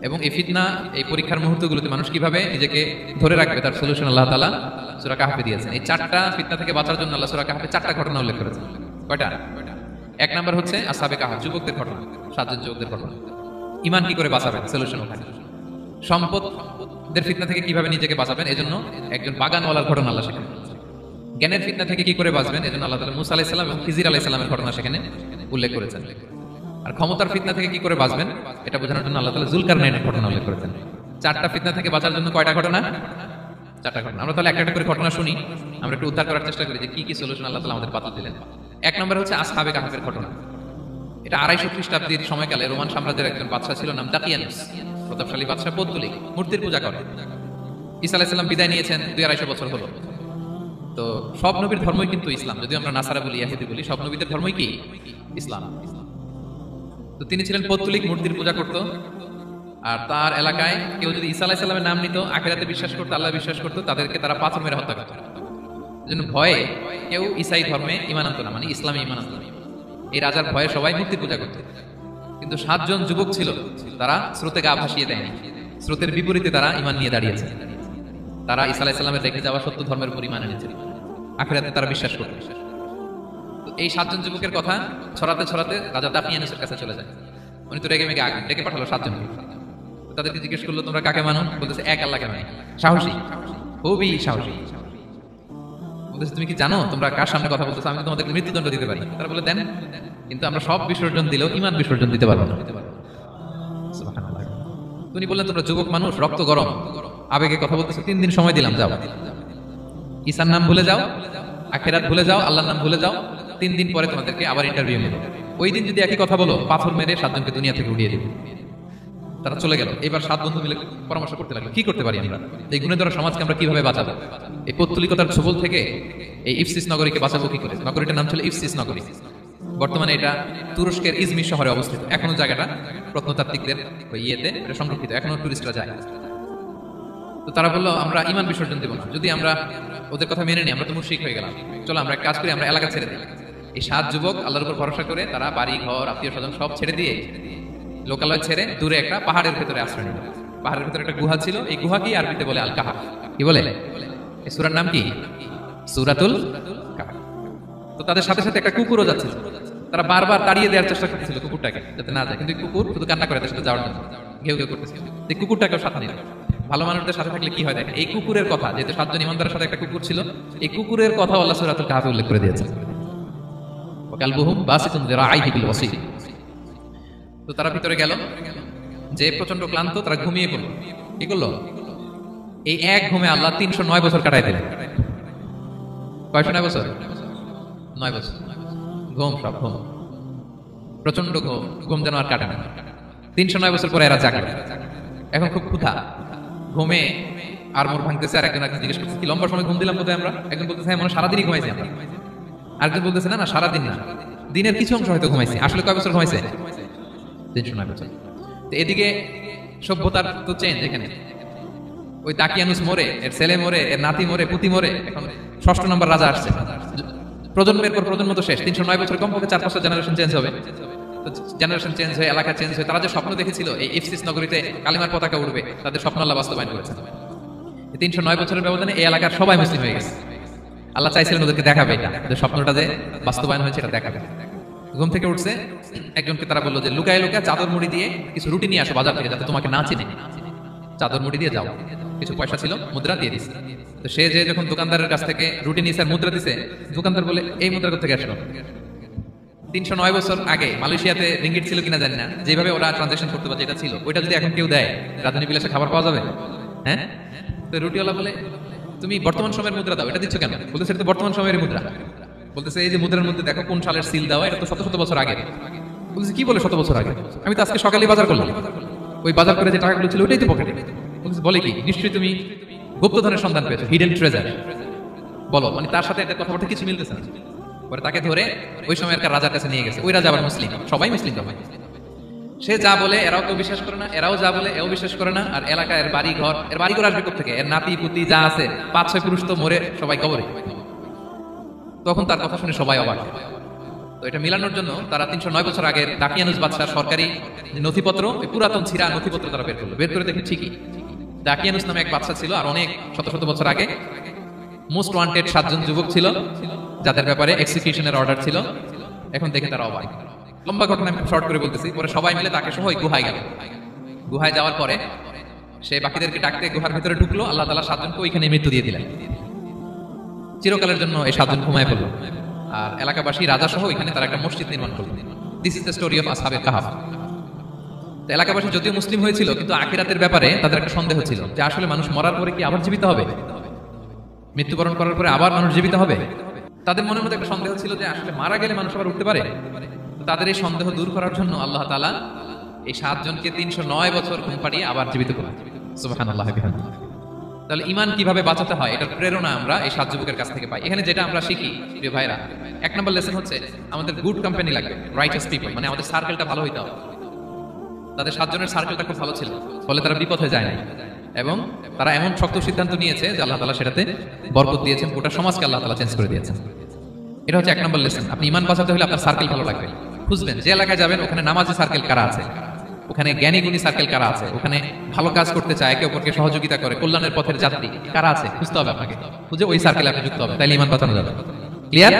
এবং এই ফিতনা, এই পরীক্ষার মুহূর্তগুলোতে মানুষ কিভাবে নিজেকে ধরে রাখবে তার সলিউশন আল্লাহ তাআলা সূরা কাহফে দিয়েছেন। এই চারটা ফিতনা থেকে বাঁচার জন্য আল্লাহ সূরা কাহফে চারটা ঘটনা উল্লেখ করেছেন। কয়টা? এক নাম্বার হচ্ছে আসহাবে কাহফ, যুবকদের ঘটনা, 7 জন যুবকদের ঘটনা। ঈমান কি করে বাঁচাবেন, সলিউশন ওখানে। সম্পদের ফিতনা থেকে কিভাবে নিজেকে বাঁচাবেন, এজন্য একজন বাগানওয়ালার ঘটনা আল্লাহ সেখানে। জ্ঞানের ফিতনা থেকে কি করে বাঁচবেন, এজন্য আল্লাহ তাআলা মুসা আলাইহিস সালাম এবং খিজির আলাইহিস সালামের ঘটনা সেখানে উল্লেখ করেছেন। আর ক্ষমতার ফিতনা থেকে কি করে বাঁচবেন এটা বোঝানোর জন্য আল্লাহ তাআলা যুলকারনাইনের ঘটনা উল্লেখ করেছেন। চারটা ফিতনা থেকে বাঁচার জন্য কয়টা ঘটনা? চারটা ঘটনা। আমরা তাহলে একটা একটা করে ঘটনা শুনি, আমরা একটু উদ্ধার করার চেষ্টা করি যে কি কি সলিউশন আল্লাহ তাআলা আমাদের বাতলে দিলেন। এক নম্বর হচ্ছে আসহাবে কাহফের ঘটনা। এটা 250 খ্রিস্টাব্দের সময়কালে রোমান সাম্রাজ্যের একজন বাদশা ছিল, নাম দাকিয়ানুস, প্রতাপশালী বাদশা, পৌত্তলিক, মূর্তির পূজা করে। ঈসা আলাইহিস সালাম বিদায় নিয়েছেন, 250 বছর হলো। তো সব নবীর ধর্মই কিন্তু ইসলাম, যদিও আমরা নাসারা বলি, ইহুদি বলি, সব নবীদের ধর্মই কি ইসলাম। তো তিনি ছিলেন পৌত্তলিক, মূর্তির পূজা করত। আর তার এলাকায় কেউ যদি ঈসা আলাইহিস সালামের নাম নিত, আখিরাতে বিশ্বাস করতো, আল্লাহ বিশ্বাস করতো, তাদেরকে তারা পাথর মেরে হত্যা করত। এজন্য ভয়ে কেউ ঈসাই ধর্মে ঈমান আনতো না, মানে ইসলামে ঈমান আনতো না। এই রাজার ভয়ে সবাই মূর্তি পূজা করত। কিন্তু 7 জন যুবক ছিল, তারা স্রোতে গা ভাসিয়ে দেয়নি, স্রোতের বিপরীতে তারা ঈমান নিয়ে দাঁড়িয়েছে। তারা ঈসা আলাইহিস সালামের রেখে যাওয়া সত্য ধর্মের উপর ঈমান এনেছিল, আখিরাতে তারা বিশ্বাস করত। তো এই 7 জন যুবকের কথা ছড়াতে ছড়াতে রাজা দাকিয়ানুসের কাছে চলে যায়। উনি তো রেগে মেগে আগে ডেকে পাঠালো 7 জনকে। তাদেরকে জিজ্ঞেস করলো, তোমরা কাকে মানো? বলতেছে এক আল্লাহকে মানি। সাহসী, খুবই সাহসী। বলতেছে তুমি কি জানো তোমরা কার সামনে কথা বলতেছো? আমি তোমাদেরকে মৃত্যুদণ্ড দিতে পারি। তারা বলে দেন, কিন্তু আমরা সব বিসর্জন দিলেও ঈমান বিসর্জন দিতে পারবো না। সুবহানাল্লাহ। তিনি বললেন, তোমরা যুবক মানুষ, রক্ত গরম, আবেগে কথা বলতেছো, 3 দিন সময় দিলাম, যাও। ঈসার নাম ভুলে যাও, আখিরাত ভুলে যাও, আল্লাহর নাম ভুলে যাও। 3 দিন পরে তোমাদেরকে আবার ইন্টারভিউ নেব। ওই দিন যদি একই কথা বলো, পাথর মেরে 7 জনকে দুনিয়া থেকে উড়িয়ে দেব। তারা চলে গেল। এবার 7 বন্ধু মিলে পরামর্শ করতে লাগলো, কি করতে পারি আমরা, এই গুণে ধরা সমাজকে আমরা কিভাবে বাঁচাবো, এই পৌত্তলিকতার ছোবল থেকে এই ইফসিস নগরীকে বাঁচাবো কি করে। নগরীটার নাম ছিল ইফসিস নগরী। বর্তমানে এটা তুরস্কের ইজমির শহরে অবস্থিত। এখনো জায়গাটা প্রত্নতাত্ত্বিকদের ইয়েতে এটা সংরক্ষিত, এখনো টুরিস্টরা যায়। তো তারা বললো, আমরা ঈমান বিসর্জন দেব না, যদি আমরা ওদের কথা মেনে নিই, আমরা তো মুশরিক হয়ে গেলাম। চলো আমরা এক কাজ করি, আমরা এলাকা ছেড়ে দিই। এই 7 যুবক আল্লাহর উপর ভরসা করে তারা বাড়ি ঘর, আত্মীয় স্বজন সব ছেড়ে দিয়ে লোকালয় ছেড়ে দূরে একটা পাহাড়ের ভেতরে আশ্রয় নিল। পাহাড়ের ভেতরে একটা গুহা ছিল, এই গুহাকেই আরবিতে বলে আল কাহাফ। কি বলে? এই সূরার নাম কি? সূরাতুল কাহাফ। তো তাদের সাথে সাথে একটা কুকুরও যাচ্ছিল। তারা বারবার তাড়িয়ে দেওয়ার চেষ্টা করতেছিল কুকুরটাকে, যাতে না যায়, কিন্তু কুকুর শুধু কান্না করে তার সাথে যাওয়ার জন্য ঘেউ ঘেউ করতেছিল। এই কুকুরটাকেও সাথে নিল। ভালো মানুষদের সাথে থাকলে কি হয় দেখেন, এই কুকুরের কথা, যেহেতু 7 জন ইমানদারের সাথে একটা কুকুর ছিল, এই কুকুরের কথা আল্লাহ সূরাতুল কাহাফে উল্লেখ করে দিয়েছেন। ওয়াকালবুহুম বাসিতুন যিরাআইহি বিল ওয়াসিল। তো তারা ভিতরে গেল, যে প্রচন্ড ক্লান্ত, তারা ঘুমিয়ে পড়ল। কি করলো? এই এক ঘুমে আল্লাহ 309 বছর কাটাই দিলেন। কয়শো 9 বছর? 9 বছর ঘুম, সব ঘুম, প্রচন্ড ঘুম, ঘুম যেন আর কাটে না। 309 বছর পরে এরা জাগলো। এখন খুব ক্ষুধা, ঘুমে আর মোর ভাঙতেছে। আর একজন জিজ্ঞেস করছে, কি লম্বা সময় ঘুম দিলাম বোধহয় আমরা? একজন বলতেছে, হ্যাঁ, মনে সারাদিনই ঘুমাইছি আমরা। আরেকজন বলতেছে, না না, সারাদিন না, দিনের কিছু অংশ হয়তো ঘুমাইছি। আসলে কয় বছর ঘুমাইছে? 309 বছর। তো এদিকে সভ্যতার তো চেঞ্জ। এখানে ওই দাকিয়ানুস মরে, এর ছেলে মরে, এর নাতি মরে, পুতি মরে, এখন 6ষ্ঠ নম্বর রাজা আসছে। প্রজন্মের পর প্রজন্ম তো শেষ। 309 বছর কমপক্ষে 4-5টা জেনারেশন চেঞ্জ হবে। তো জেনারেশন চেঞ্জ হয়ে এলাকা চেঞ্জ হয়ে তারা যে স্বপ্ন দেখেছিল এই ইফসিস নগরীতে কালিমার পতাকা উঠবে, তাদের স্বপ্ন আল্লাহ বাস্তবায়ন করেছেন। 309 বছরের ব্যবধানে এই এলাকার সবাই মুসলিম হয়ে গেছে। আল্লাহ চাইছিলেন ওদেরকে দেখাবে এটা, যে স্বপ্নটা যে বাস্তবায়ন হয়েছে এটা দেখাবে। ঘুম থেকে উঠছে, একজনকে তারা বললো যে লুকায় লুকায় চাদর মুড়ি দিয়ে কিছু রুটি নিয়ে আসো বাজার থেকে, যাতে তোমাকে না চিনে। চাদর মুড়ি দিয়ে যাও। কিছু পয়সা ছিল, মুদ্রা দিয়ে দিচ্ছে। তো সে যে যখন দোকানদারের কাছ থেকে রুটি নিয়ে মুদ্রা দিছে, দোকানদার বলে, এই মুদ্রা কোথা থেকে আসলো? 309 বছর আগে মালয়েশিয়াতে রিঙ্গিট ছিল কিনা জানি না, যেভাবে ওরা ট্রানজাকশন করতে পারে, যেটা ছিল ওইটা যদি এখন কেউ দেয়, রাজধানী বিলাসে খাবার পাওয়া যাবে? হ্যাঁ। তো রুটিওয়ালা বলে, তুমি বর্তমান সময়ের মুদ্রা দাও, এটা দিচ্ছ কেন? বলতেছে, এটা তো বর্তমান সময়ের মুদ্রা। বলতেছে, এই যে মুদ্রার মধ্যে দেখো কোন সালের সিল দেওয়া, এটা তো শত শত বছর আগে। বলতেছে, কি বলে শত বছর আগে? আমি তো আজকে সকালে বাজার করলাম, ওই বাজার করে যে টাকাগুলো ছিল ওইটাই তো পকেটে। বলতেছে, বলে কি? নিশ্চয়ই তুমি গুপ্তধনের সন্ধান পেয়েছো, হিডেন ট্রেজার। বলো, মানে তার সাথে একটা কথাবার্তা কিছু মিলতেছে না। পরে তাকে ধরে ওই সময়কার রাজার কাছে নিয়ে গেছে। ওই রাজা আবার মুসলিম, সবাই মুসলিম তখন। সে যা বলে এরাও কেউ বিশ্বাস করে না, এরাও যা বলে এও বিশ্বাস করে না। আর এলাকায় এর বাড়ি ঘর, এর বাড়ি ঘর আসবে কোথেকে? এর নাতি পুতি যা আছে 5-6 পুরুষ তো মরে সবাই কবরে। তখন তার কথা শুনে সবাই অবাক। তো এটা মিলানোর জন্য তারা 309 বছর আগের দাকিয়ানুস বাদশার সরকারি নথিপত্র, পুরাতন ছিঁড়া নথিপত্র তারা বের করলো। বের করে দেখে ঠিকই দাকিয়ানুস নামে এক বাদশা ছিল, আর অনেক শত শত বছর আগে মোস্ট ওয়ান্টেড 7 জন যুবক ছিল যাদের ব্যাপারে এক্সিকিউশনের অর্ডার ছিল। এখন দেখে তারা অবাক। লম্বা ঘটনা আমি শর্ট করে বলতেছি। পরে সবাই মিলে তাকে সহ গুহায় গেল। গুহায় যাওয়ার পরে সে বাকিদেরকে ডাকতে গুহার ভিতরে ঢুকলো। আল্লাহ তাআলা 7 জনকে ওইখানে মৃত্যু দিয়ে দিলেন। চিরকালের জন্য এই 7 জন ঘুমায় পড়লো। আর এলাকাবাসী রাজা সহ এখানে তারা একটা মসজিদ নির্মাণ করলো। This is the story of আসহাবে কাহাফ। তো এলাকাবাসী যদিও মুসলিম হয়েছিল, কিন্তু আখিরাতের ব্যাপারে তাদের একটা সন্দেহ ছিল যে আসলে মানুষ মরার পরে কি আবার জীবিত হবে, মৃত্যুবরণ করার পরে আবার মানুষ জীবিত হবে। তাদের মনের মধ্যে একটা সন্দেহ ছিল যে আসলে মারা গেলে মানুষ আবার উঠতে পারে। তাদের এই সন্দেহ দূর করার জন্য আল্লাহ তাআলা এই 7 জনকে 309 বছর ঘুম পাড়িয়ে আবার জীবিত করলেন। সুবহানাল্লাহ। তাহলে ঈমান কিভাবে বাঁচাতে হয় এটার প্রেরণা আমরা এই 7 যুবকের কাছ থেকে পাই। এখানে যেটা আমরা শিখি প্রিয় ভাইরা, 1 নম্বর লেসন হচ্ছে আমাদের গুড কোম্পানি লাগবে, রাইটাস পিপল, মানে আমাদের সার্কেলটা ভালো হইতে হবে। তাদের 7 জনের সার্কেলটা খুব ভালো ছিল, ফলে তারা বিপথে যায় না, এবং তারা এমন শক্ত সিদ্ধান্ত নিয়েছে যে আল্লাহ তাআলা সেটাতে বরকত দিয়েছেন, গোটা সমাজকে আল্লাহ তাআলা চেঞ্জ করে দিয়েছেন। এটা হচ্ছে 1 নম্বর লেসন। আপনি ঈমান বাঁচাতে হলে আপনার সার্কেল ভালো লাগবে। খুঁজবেন যে এলাকায় যাবেন ওখানে নামাজি সার্কেল কারা আছে, ওখানে জ্ঞানী গুণী সার্কেল কারা আছে, ওখানে ভালো কাজ করতে চায়, একে অপরকে সহযোগিতা করে, কল্যাণের পথের যাত্রী কারা আছে খুঁজতে হবে আপনাকে। খুঁজে ওই সার্কেলে আপনি যুক্ত হবে, তাইলে ঈমান বাঁচানো যাবে। ক্লিয়ার?